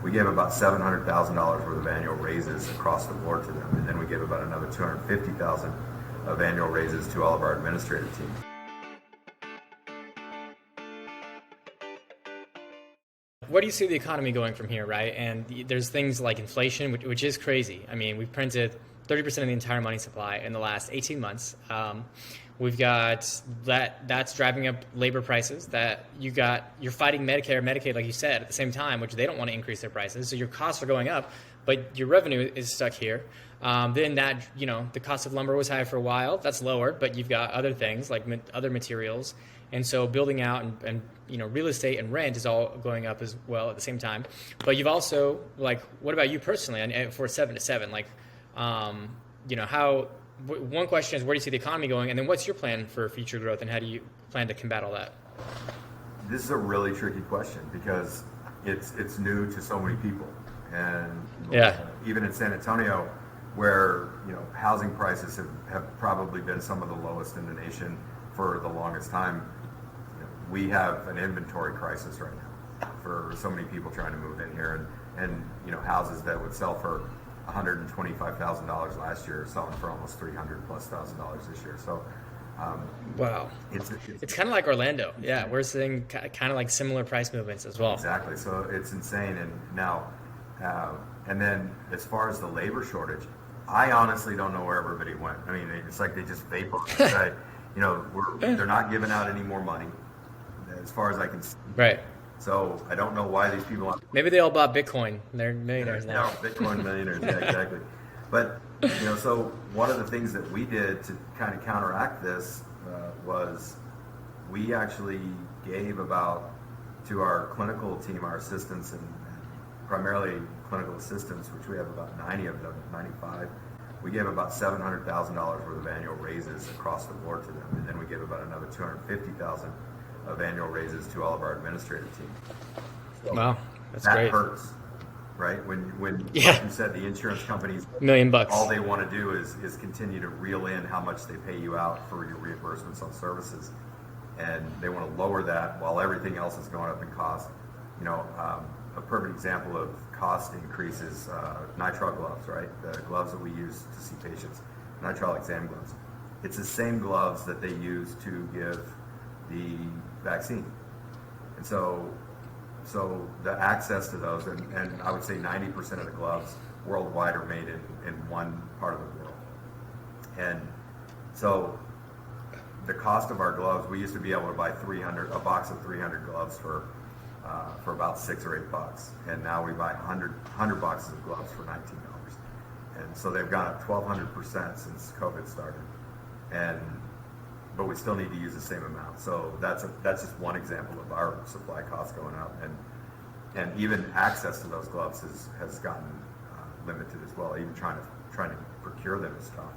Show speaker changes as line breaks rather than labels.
we gave about $700,000 worth of annual raises across the board to them, and then we gave about another $250,000 of annual raises to all of our administrative team.
Where do you see the economy going from here, right? And there's things like inflation, which is crazy. I mean, we've printed 30% of the entire money supply in the last 18 months. We've got that's driving up labor prices. That you're fighting Medicare and Medicaid, like you said, at the same time, which they don't want to increase their prices. So your costs are going up, but your revenue is stuck here. Then the cost of lumber was high for a while. That's lowered, but you've got other things like other materials. And so building out and real estate and rent is all going up as well at the same time. But you've also, like, what about you personally? And for 7 to 7, like, one question is, where do you see the economy going? And then what's your plan for future growth, and how do you plan to combat all that?
This is a really tricky question because it's new to so many people. And even in San Antonio, where housing prices have probably been some of the lowest in the nation for the longest time, we have an inventory crisis right now for so many people trying to move in here, and houses that would sell for $125,000 last year are selling for almost $300,000+ this year. So
wow, it's kind of like Orlando. Yeah, we're seeing kind of like similar price movements as well.
Exactly. So it's insane. And now, and then as far as the labor shortage, I honestly don't know where everybody went. I mean, it's like they just vaporized. Right? They're not giving out any more money, as far as I can see.
Right.
So I don't know why these people.
Maybe they all bought Bitcoin. They're millionaires now.
No, Bitcoin millionaires. Yeah, exactly. But so one of the things that we did to kind of counteract this was we actually gave to our clinical team, our assistants, and primarily clinical assistants, which we have about 90 of them, 95. We gave about $700,000 worth of annual raises across the board to them, and then we gave about another $250,000 of annual raises to all of our administrative team. So
wow, that's
that
great.
That hurts, right? When like you said, the insurance companies,
$1 million.
All they want to do is continue to reel in how much they pay you out for your reimbursements on services, and they want to lower that while everything else is going up in cost. A perfect example of cost increases, nitrile gloves, right? The gloves that we use to see patients, nitrile exam gloves. It's the same gloves that they use to give the vaccine. And so the access to those, and I would say 90% of the gloves worldwide are made in one part of the world. And so the cost of our gloves, we used to be able to buy a box of 300 gloves for about $6 or $8, and now we buy 100 boxes of gloves for $19. And so they've gone up 1,200% since COVID started, but we still need to use the same amount. So that's just one example of our supply costs going up, and even access to those gloves has gotten limited as well. Even trying to procure them is tough.